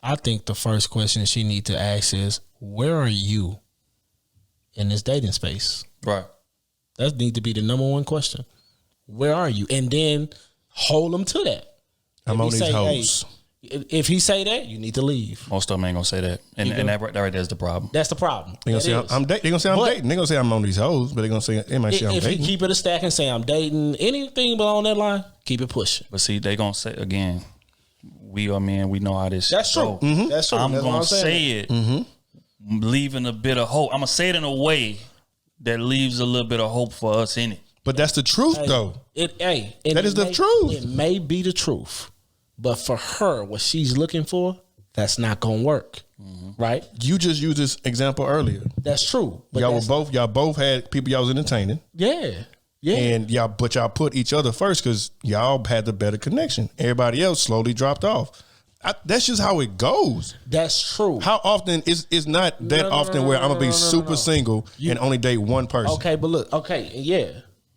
I think the first question she need to ask is, where are you in this dating space? Right. That need to be the number one question. Where are you? And then hold them to that. I'm on these hoes. If he say that, you need to leave. Most of them ain't gonna say that, and that right there's the problem. That's the problem. They gonna say I'm dating. They gonna say I'm dating. They gonna say I'm on these hoes, but they gonna say they might say I'm dating. If he keep it a stack and say I'm dating, anything along that line, keep it pushing. But see, they gonna say again, we are men. We know how this. That's true. Mm-hmm. That's true. I'm gonna say it, leaving a bit of hope. I'm gonna say it in a way that leaves a little bit of hope for us in it. But that's the truth, though. That is the truth. It may be the truth. But for her, what she's looking for, that's not gonna work, right? You just used this example earlier. That's true. But y'all both had people y'all was entertaining. Yeah. And y'all put each other first because y'all had the better connection. Everybody else slowly dropped off. That's just how it goes. That's true. How often is not that often where I'm gonna be super single and only date one person? Okay, but look,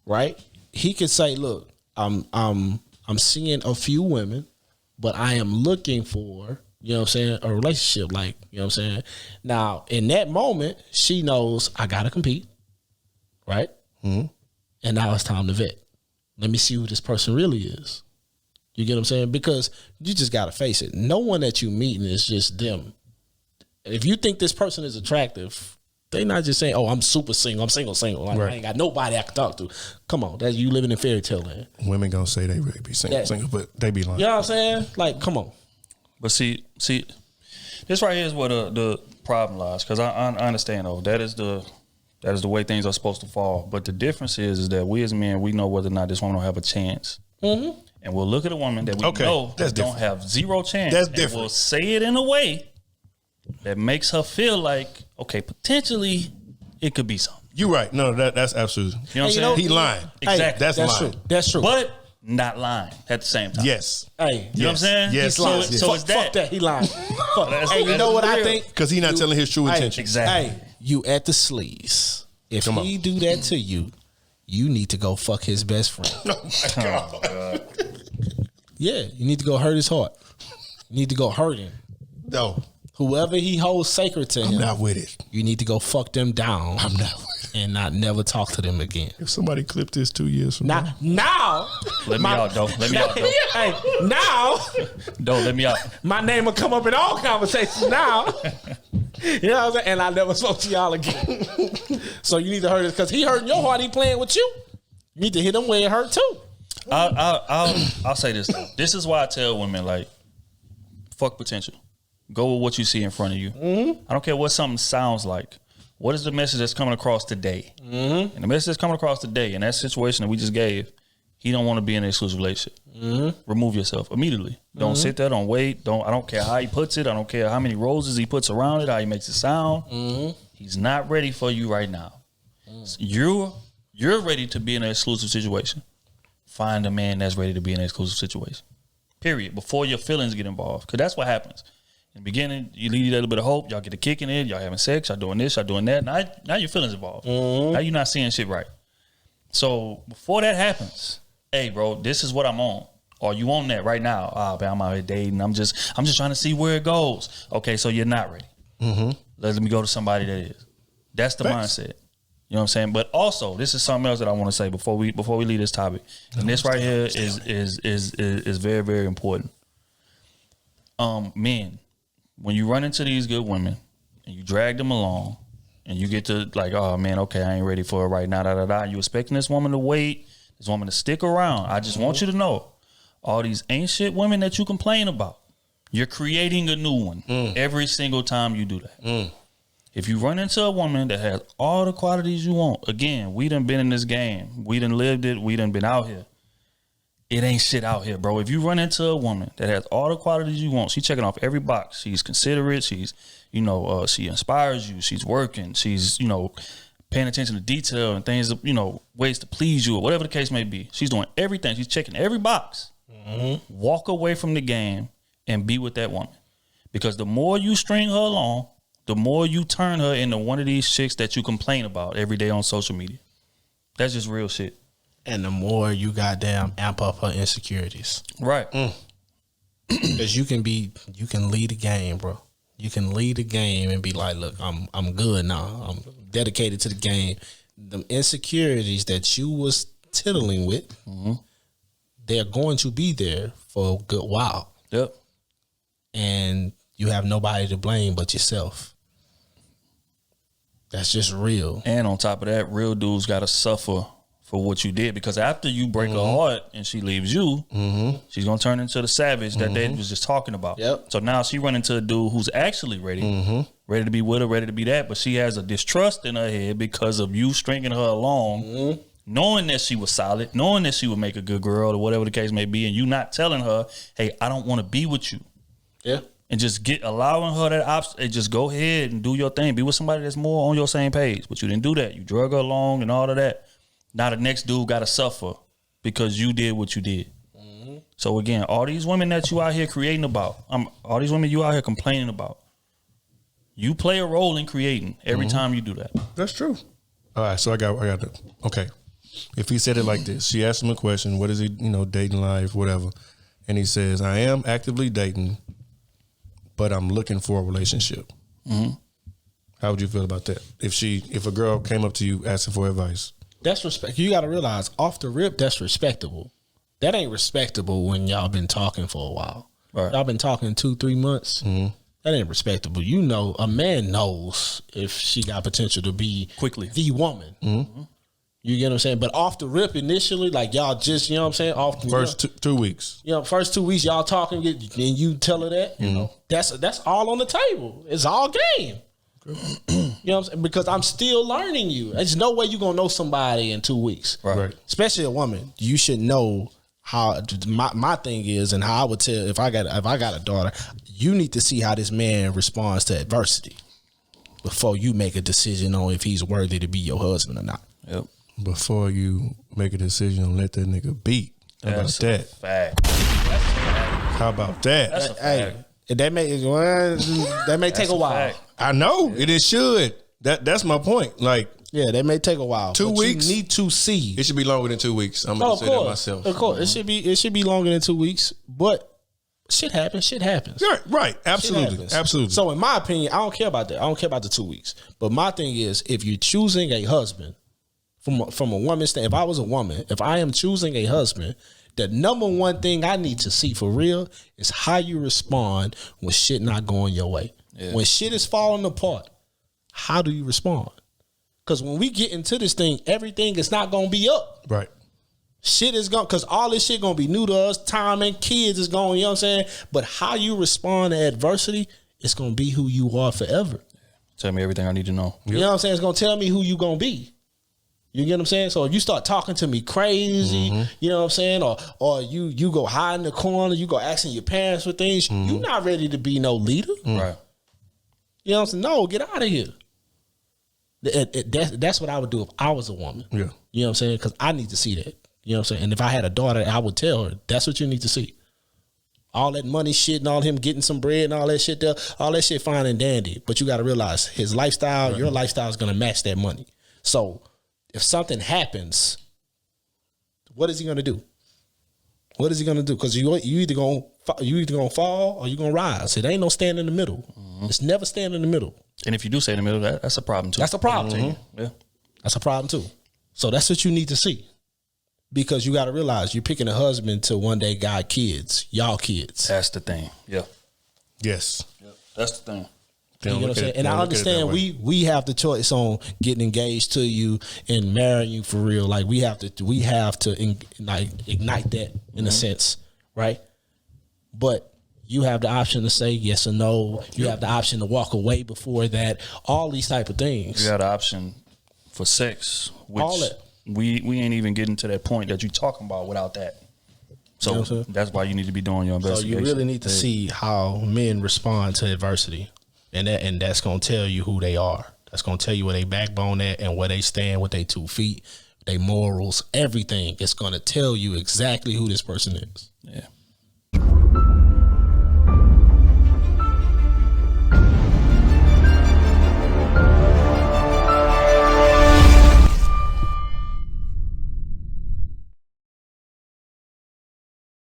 right? He could say, look, I'm seeing a few women. But I am looking for, you know what I'm saying, a relationship. Like, you know what I'm saying? Now, in that moment, she knows I got to compete, right? Mm-hmm. And now it's time to vet. Let me see who this person really is. You get what I'm saying? Because you just got to face it. No one that you meeting is just them. If you think this person is attractive, they not just saying, oh, I'm super single. I'm single. Like, right. I ain't got nobody I can talk to. Come on. That's you living in fairy tale land. Women gonna say they really be single, but they be lying. You know what I'm saying? Like, come on. But see, this right here is where the problem lies. Because I understand, though. That is the way things are supposed to fall. But the difference is that we as men, we know whether or not this woman will have a chance. Mm-hmm. And we'll look at a woman that we know that don't have zero chance. That's different. And we'll say it in a way that makes her feel like, okay, potentially it could be something. You're right. No, that's absolutely. You know what I'm saying? He lying. Exactly. That's lying. True. That's true. But not lying at the same time. Yes. Hey, you know what I'm saying? Yes. He's lying. So it's that. Fuck that. He lying. Hey, you know what I think? Because he's not telling his true intention. Exactly. Hey, you at the sleaze. If he do that to you, you need to go fuck his best friend. Oh my God. Yeah, you need to go hurt his heart. You need to go hurt him. No. Whoever he holds sacred to him. I'm not with it. You need to go fuck them down. I'm not with it. And not never talk to them again. If somebody clipped this 2 years from now. Let me out, though. Let me out, though. Hey, now. Don't let me out. My name will come up in all conversations now. You know what I'm saying? And I never spoke to y'all again. So you need to hurt it because he hurting your heart. He playing with you. You need to hit him where it hurt too. I'll say this though. This is why I tell women, like, fuck potential. Go with what you see in front of you. Mm-hmm. I don't care what something sounds like. What is the message that's coming across today? Mm-hmm. And the message that's coming across today in that situation that we just gave, he don't want to be in an exclusive relationship. Mm-hmm. Remove yourself immediately. Don't sit there. Don't wait. I don't care how he puts it. I don't care how many roses he puts around it. How he makes it sound. Mm-hmm. He's not ready for you right now. So you're ready to be in an exclusive situation. Find a man that's ready to be in an exclusive situation. Period. Before your feelings get involved, because that's what happens. In the beginning, you leave a little bit of hope. Y'all get a kick in it. Y'all having sex. Y'all doing this. Y'all doing that. Now your feelings involved. Mm-hmm. Now you're not seeing shit right. So before that happens, hey, bro, this is what I'm on. Or you on that right now? Ah, man, I'm out here dating. I'm just trying to see where it goes. Okay, so you're not ready. Mm-hmm. Let me go to somebody that is. That's the mindset. You know what I'm saying? But also, this is something else that I want to say before we leave this topic. And this right here is very, very important. Men, when you run into these good women and you drag them along and you get to like, oh man, okay, I ain't ready for it right now, and you expecting this woman to wait, this woman to stick around. I just want you to know, all these ain't shit women that you complain about, you're creating a new one every single time you do that. If you run into a woman that has all the qualities you want, again, we done been in this game. We done lived it. We done been out here. It ain't shit out here, bro. If you run into a woman that has all the qualities you want, she's checking off every box. She's considerate. She's, she inspires you. She's working. She's, paying attention to detail and things, ways to please you or whatever the case may be. She's doing everything. She's checking every box. Mm-hmm. Walk away from the game and be with that woman. Because the more you string her along, the more you turn her into one of these chicks that you complain about every day on social media. That's just real shit. And the more you goddamn amp up her insecurities. Right. Because you can lead a game, bro. You can lead a game and be like, look, I'm good now. I'm dedicated to the game. The insecurities that you was tiddling with, they're going to be there for a good while. Yep. And you have nobody to blame but yourself. That's just real. And on top of that, real dudes got to suffer for what you did, because after you break her heart and she leaves you, she's gonna turn into the savage that they was just talking about. Yep. So now she run into a dude who's actually ready, ready to be with her, ready to be that, but she has a distrust in her head because of you stringing her along, knowing that she was solid, knowing that she would make a good girl or whatever the case may be, and you not telling her, hey, I don't want to be with you. Yeah. And just allowing her that option, and just go ahead and do your thing. Be with somebody that's more on your same page. But you didn't do that. You drug her along and all of that. Now the next dude got to suffer because you did what you did. So again, all these women that you out here creating about, all these women you out here complaining about, you play a role in creating every time you do that. That's true. All right, so I got the okay. If he said it like this, she asked him a question, what is he, dating life, whatever. And he says, I am actively dating, but I'm looking for a relationship. How would you feel about that? If a girl came up to you asking for advice? That's respect. You got to realize, off the rip, that's respectable. That ain't respectable when y'all been talking for a while. Right. Y'all been talking 2-3 months. That ain't respectable. A man knows if she got potential to be Quickly the woman. You get what I'm saying? But off the rip initially, like y'all just, you know what I'm saying? Off the First 2 weeks. First 2 weeks y'all talking, and you tell her that, that's all on the table. It's all game. You know what I'm saying? Because I'm still learning you. There's no way you're gonna know somebody in 2 weeks. Right. Especially a woman. You should know how my thing is, and how I would tell if I got a daughter, you need to see how this man responds to adversity before you make a decision on if he's worthy to be your husband or not. Yep. Before you make a decision on let that nigga beat. How about that? Fact. How about that? That's a fact. Hey, that may take a while. Fact. I know it should. That's my point. Like, Yeah, that may take a while. 2 but weeks? You need to see. it should be longer than 2 weeks. I'm gonna say that myself. Of course, it should be longer than 2 weeks. But shit happens. Shit happens. Right. Shit Absolutely. happens. Absolutely. So in my opinion, I don't care about that. I don't care about the 2 weeks. But my thing is, if you're choosing a husband from a woman's stand, if I was a woman, if I am choosing a husband, the number one thing I need to see for real is how you respond when shit not going your way. Yeah. When shit is falling apart, how do you respond? Because when we get into this thing, everything is not going to be up. right. Shit is going, because all this shit going to be new to us. Time and kids is going, you know what I'm saying? But how you respond to adversity, it's going to be who you are forever. Tell me everything I need to know. You know what I'm saying? It's going to tell me who you going to be. You get what I'm saying? So if you start talking to me crazy, you know what I'm saying? Or you go hide in the corner, you go asking your parents for things, you're not ready to be no leader. Right. You know what I'm saying? No, get out of here. That's what I would do if I was a woman. Yeah. You know what I'm saying? Because I need to see that. You know what I'm saying? And if I had a daughter, I would tell her, that's what you need to see. All that money shit and all him getting some bread and all that shit there, all that shit fine and dandy. But you got to realize his lifestyle, your lifestyle is going to match that money. So if something happens, what is he going to do? What is he going to do? Because you either going to fall or you going to rise. It ain't no stand in the middle. It's never stand in the middle. And if you do stay in the middle, that's a problem too. That's a problem. Yeah. That's a problem too. So that's what you need to see. Because you got to realize you're picking a husband to one day got kids, y'all kids. That's the thing. Yeah. Yes. That's the thing. You know what I'm saying? And I understand we have the choice on getting engaged to you and marrying you for real. Like we have to ignite that in a sense, right? But you have the option to say yes or no. You have the option to walk away before that. All these type of things. You got the option for sex, which All that. we ain't even getting to that point that you talking about without that. So You know what I'm saying? that's why you need to be doing your So investigation. you really need to see how men respond to adversity, and that's gonna tell you who they are. That's gonna tell you where they backbone at and where they stand with their 2 feet, their morals, everything. It's gonna tell you exactly who this person is. Yeah.